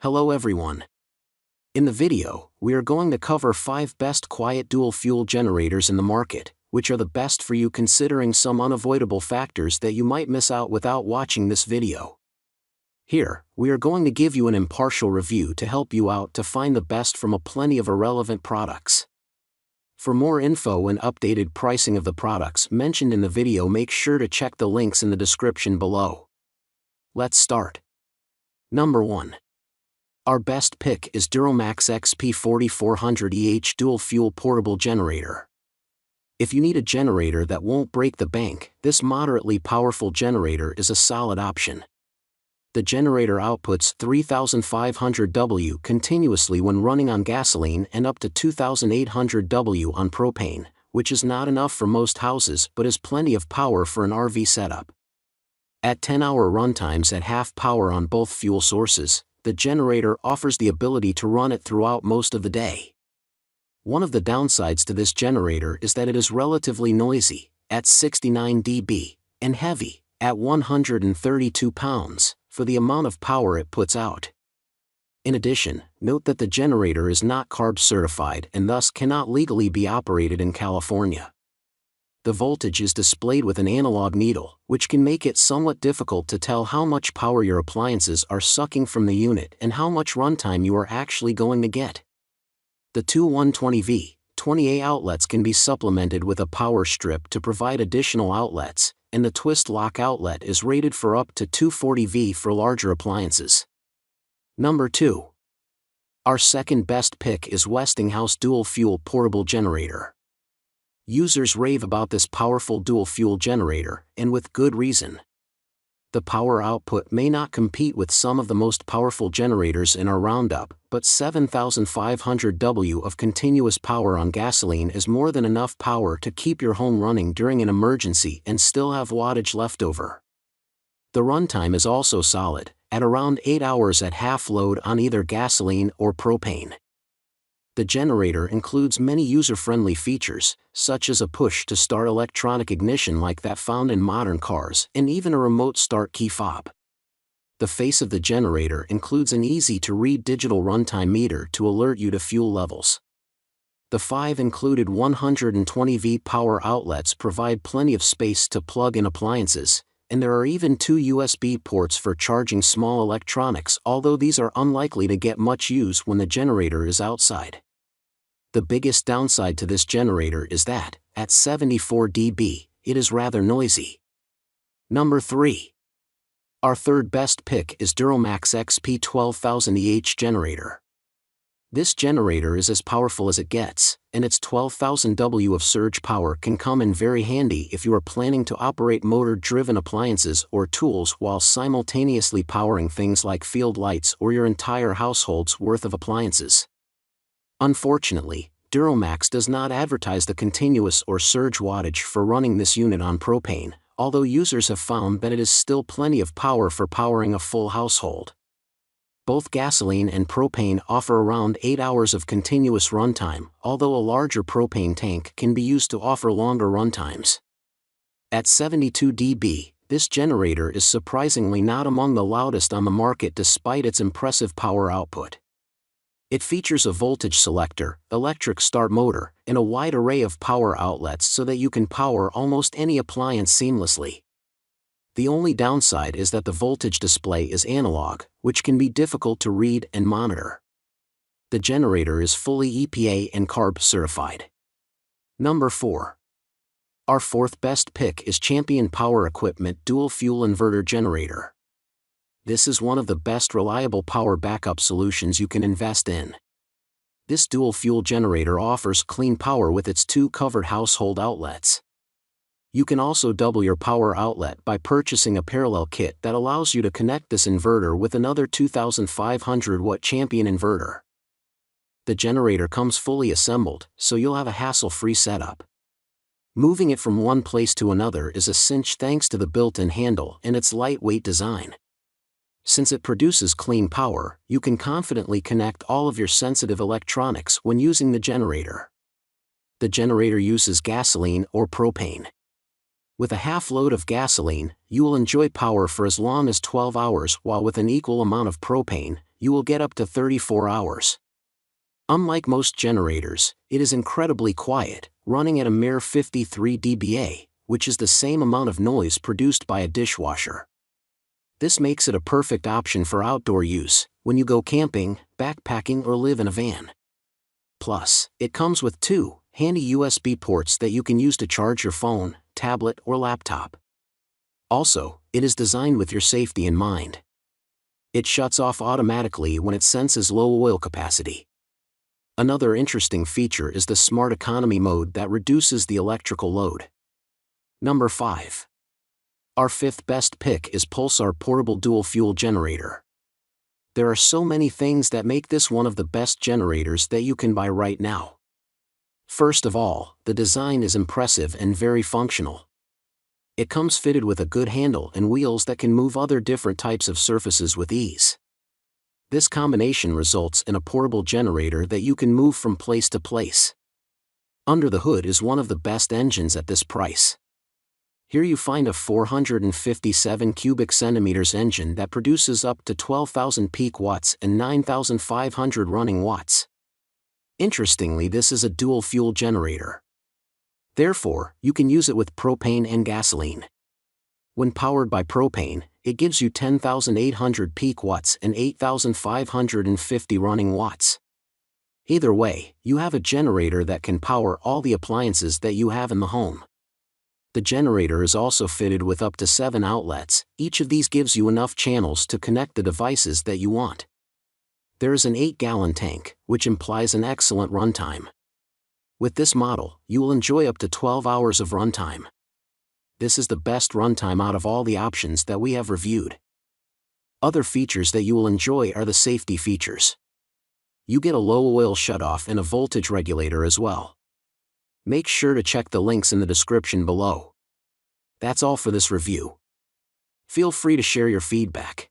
Hello everyone. In the video, we are going to cover 5 best quiet dual-fuel generators in the market, which are the best for you considering some unavoidable factors that you might miss out without watching this video. Here, we are going to give you an impartial review to help you out to find the best from a plenty of irrelevant products. For more info and updated pricing of the products mentioned in the video, make sure to check the links in the description below. Let's start. Number 1. Our best pick is DuroMax XP4400EH Dual Fuel Portable Generator. If you need a generator that won't break the bank, this moderately powerful generator is a solid option. The generator outputs 3,500 W continuously when running on gasoline and up to 2,800 W on propane, which is not enough for most houses but is plenty of power for an RV setup. At 10-hour runtimes at half power on both fuel sources, the generator offers the ability to run it throughout most of the day. One of the downsides to this generator is that it is relatively noisy, at 69 dB, and heavy, at 132 pounds, for the amount of power it puts out. In addition, note that the generator is not CARB certified and thus cannot legally be operated in California. The voltage is displayed with an analog needle, which can make it somewhat difficult to tell how much power your appliances are sucking from the unit and how much runtime you are actually going to get. The two 120V, 20A outlets can be supplemented with a power strip to provide additional outlets, and the twist lock outlet is rated for up to 240V for larger appliances. Number 2. Our second best pick is Westinghouse Dual Fuel Portable Generator. Users rave about this powerful dual-fuel generator, and with good reason. The power output may not compete with some of the most powerful generators in our roundup, but 7,500 W of continuous power on gasoline is more than enough power to keep your home running during an emergency and still have wattage left over. The runtime is also solid, at around 8 hours at half load on either gasoline or propane. The generator includes many user-friendly features, such as a push-to-start electronic ignition like that found in modern cars, and even a remote start key fob. The face of the generator includes an easy-to-read digital runtime meter to alert you to fuel levels. The 5 included 120V power outlets provide plenty of space to plug in appliances, and there are even 2 USB ports for charging small electronics, although these are unlikely to get much use when the generator is outside. The biggest downside to this generator is that, at 74 dB, it is rather noisy. Number 3. Our third best pick is DuroMax XP12000EH generator. This generator is as powerful as it gets, and its 12,000 W of surge power can come in very handy if you are planning to operate motor-driven appliances or tools while simultaneously powering things like field lights or your entire household's worth of appliances. Unfortunately, DuroMax does not advertise the continuous or surge wattage for running this unit on propane, although users have found that it is still plenty of power for powering a full household. Both gasoline and propane offer around 8 hours of continuous runtime, although a larger propane tank can be used to offer longer runtimes. At 72 dB, this generator is surprisingly not among the loudest on the market despite its impressive power output. It features a voltage selector, electric start motor, and a wide array of power outlets so that you can power almost any appliance seamlessly. The only downside is that the voltage display is analog, which can be difficult to read and monitor. The generator is fully EPA and CARB certified. Number 4. Our fourth best pick is Champion Power Equipment Dual Fuel Inverter Generator. This is one of the best reliable power backup solutions you can invest in. This dual fuel generator offers clean power with its 2 covered household outlets. You can also double your power outlet by purchasing a parallel kit that allows you to connect this inverter with another 2,500 watt Champion inverter. The generator comes fully assembled, so you'll have a hassle-free setup. Moving it from one place to another is a cinch thanks to the built-in handle and its lightweight design. Since it produces clean power, you can confidently connect all of your sensitive electronics when using the generator. The generator uses gasoline or propane. With a half load of gasoline, you will enjoy power for as long as 12 hours, while with an equal amount of propane, you will get up to 34 hours. Unlike most generators, it is incredibly quiet, running at a mere 53 dBA, which is the same amount of noise produced by a dishwasher. This makes it a perfect option for outdoor use, when you go camping, backpacking, or live in a van. Plus, it comes with 2 handy USB ports that you can use to charge your phone, tablet, or laptop. Also, it is designed with your safety in mind. It shuts off automatically when it senses low oil capacity. Another interesting feature is the Smart Economy mode that reduces the electrical load. Number 5. Our 5th best pick is Pulsar Portable Dual Fuel Generator. There are so many things that make this one of the best generators that you can buy right now. First of all, the design is impressive and very functional. It comes fitted with a good handle and wheels that can move other different types of surfaces with ease. This combination results in a portable generator that you can move from place to place. Under the hood is one of the best engines at this price. Here you find a 457 cubic centimeters engine that produces up to 12,000 peak watts and 9,500 running watts. Interestingly, this is a dual fuel generator. Therefore, you can use it with propane and gasoline. When powered by propane, it gives you 10,800 peak watts and 8,550 running watts. Either way, you have a generator that can power all the appliances that you have in the home. The generator is also fitted with up to 7 outlets. Each of these gives you enough channels to connect the devices that you want. There is an 8-gallon tank, which implies an excellent runtime. With this model, you will enjoy up to 12 hours of runtime. This is the best runtime out of all the options that we have reviewed. Other features that you will enjoy are the safety features. You get a low oil shutoff and a voltage regulator as well. Make sure to check the links in the description below. That's all for this review. Feel free to share your feedback.